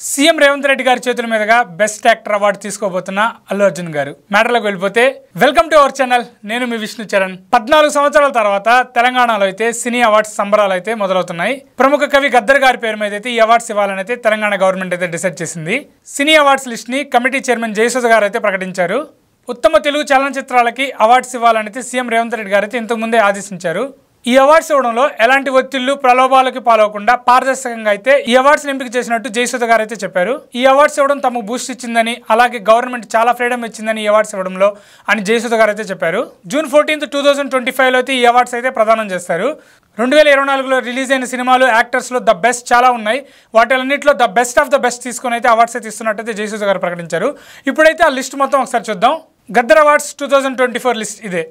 CM Revanth Reddy గారి చేతుల మీదుగా బెస్ట్ యాక్టర్ అవార్డు తీసుకోబోతున్న అల్లు అర్జున్ గారు. మ్యాటర్లోకి వెళ్ళిపోతే వెల్కమ్ టు అవర్ ఛానల్. నేను మీ విష్ణు చరణ్. 14 సంవత్సరాల తర్వాత తెలంగాణలో అయితే సినీ అవార్డ్స్ సంబరాలు అయితే మొదలవుతున్నాయి. ప్రముఖ కవి గద్దర్ గారి పేరు మీద అయితే ఈ అవార్డ్స్ ఇవ్వాలని అయితే తెలంగాణ గవర్నమెంట్ అయితే డిసైడ్ చేసింది. సినీ అవార్డ్స్ లిస్ట్ ని కమిటీ చైర్మన్ జయసుధ గారు అయితే ప్రకటించారు. ఉత్తమ తెలుగు చలనచిత్రాలకి అవార్డ్స్ ఇవ్వాలని అయితే సీఎం రేవంత్ రెడ్డి గారు అయితే ఇంతకు ముందే ఆదేశించారు. ఈ అవార్డ్స్ ఇవ్వడంలో ఎలాంటి ఒత్తిళ్లు ప్రలోభాలకు పాల్గొకుండా పారదర్శకంగా అయితే ఈ అవార్డ్స్ ఎంపిక చేసినట్టు జయసుధ గారు అయితే చెప్పారు. ఈ అవార్డ్స్ ఇవ్వడం తమకు బూస్ట్ ఇచ్చిందని, అలాగే గవర్నమెంట్ చాలా ఫ్రీడమ్ ఇచ్చిందని ఈ అవార్డ్స్ ఇవ్వడంలో అని జయసుధ గారు అయితే చెప్పారు. జూన్ 14, 2025 అయితే ఈ అవార్డ్స్ అయితే ప్రదానం చేస్తారు. 2024లో రిలీజ్ అయిన సినిమాలు, యాక్టర్స్లో ద బెస్ట్ చాలా ఉన్నాయి. వాటిలన్నింటిలో the best of the best తీసుకొని అయితే అవార్డ్స్ అయితే ఇస్తున్నట్టయితే జయసుధ గారు ప్రకటించారు. ఇప్పుడైతే ఆ లిస్ట్ మొత్తం ఒకసారి చూద్దాం. గద్దర్ అవార్డ్స్ 2024 లిస్ట్ ఇదే.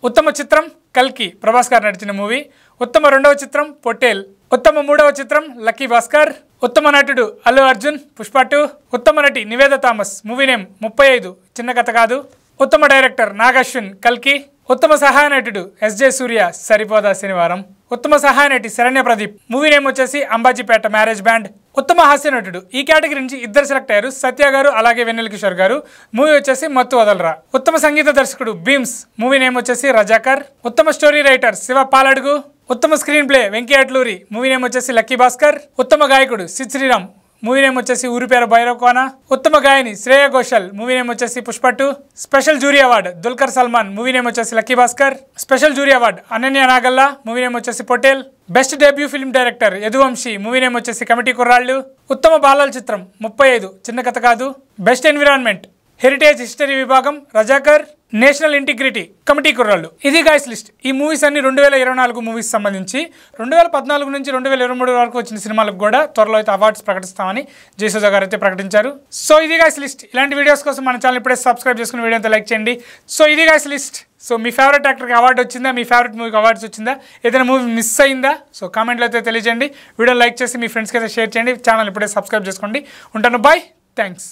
ఉత్తమ చిత్రం కల్కి, ప్రభాస్ గారు నడిచిన మూవీ. ఉత్తమ రెండవ చిత్రం పొట్టేల్. ఉత్తమ మూడవ చిత్రం లక్కీ భాస్కర్. ఉత్తమ నటుడు అల్లు అర్జున్, పుష్ప 2. ఉత్తమ నటి నివేద థామస్, మూవీ నేమ్ 35, చిన్న కథ కాదు. ఉత్తమ డైరెక్టర్ నాగశ్విన్, కల్కి. ఉత్తమ సహాయ నటుడు ఎస్జే సూర్య, సరిపోదా శనివారం. ఉత్తమ సహాయ నటి శరణ్య ప్రదీప్, మూవీ నేమ్ వచ్చేసి అంబాజీపేట మ్యారేజ్ బ్యాండ్. ఉత్తమ హాస్య నటుడు ఈ కేటగిరీ నుంచి ఇద్దరు సెలెక్ట్ అయ్యారు, సత్య గారు అలాగే వెన్నెల కిషోర్ గారు. మూవీ వచ్చేసి మత్తు వదలరా. ఉత్తమ సంగీత దర్శకుడు భీమ్స్, మూవీ నేమ్ వచ్చేసి రజాకర్. ఉత్తమ స్టోరీ రైటర్ శివ పాలడుగు. ఉత్తమ screen play Venky Atluri, movie name వచ్చేసి లక్కీ భాస్కర్. ఉత్తమ గాయకుడు సిద్ శ్రీరామ్, మూవీ నేమ్ వచ్చేసి ఊరిపేర భైరవకోన. ఉత్తమ గాయని శ్రేయ ఘోషల్, మూవీ నేమ్ వచ్చేసి Pushpa 2. Special jury award Dulquer Salmaan, movie name వచ్చేసి Lucky Bhaskar. Special jury award Ananya Nagalla, movie name వచ్చేసి Pottel. Best debut film director Yaduvamsi, movie name వచ్చేసి కమిటీ కుర్రాళ్ళు. ఉత్తమ బాలల చిత్రం 35, చిన్న కథ కాదు. బెస్ట్ ఎన్విరాన్మెంట్ హెరిటేజ్ హిస్టరీ విభాగం రజాకర్. నేషనల్ ఇంటిగ్రిటీ కమిటీ కుర్రాళ్ళు. ఇది గైస్ లిస్ట్. ఈ మూవీస్ అన్ని 2024 మూవీస్ సంబంధించి 2014 నుంచి 2023 వరకు వచ్చిన సినిమాలకు కూడా త్వరలో అయితే అవార్డ్స్ ప్రకటిస్తామని జయసుధ గారు అయితే ప్రకటించారు. సో ఇది గైస్ లిస్ట్. ఇలాంటి వీడియోస్ కోసం మన ఛానల్ ఇప్పుడే సబ్స్క్రైబ్ చేసుకుని వీడియో అయితే లైక్ చేయండి. సో ఇది గైస్ లిస్ట్. సో మీ ఫేవరెట్ యాక్టర్కి అవార్డు వచ్చిందా? మీ ఫేవరెట్ మూవీకి అవార్డ్స్ వచ్చిందా? ఏదైనా మూవీ మిస్ అయిందా? సో కామెంట్లో అయితే తెలియజేయండి. వీడియో లైక్ చేసి మీ ఫ్రెండ్స్కి అయితే షేర్ చేయండి. ఛానల్ ఇప్పుడే సబ్స్క్రైబ్ చేసుకోండి. ఉంటాను, బాయ్, థ్యాంక్స్.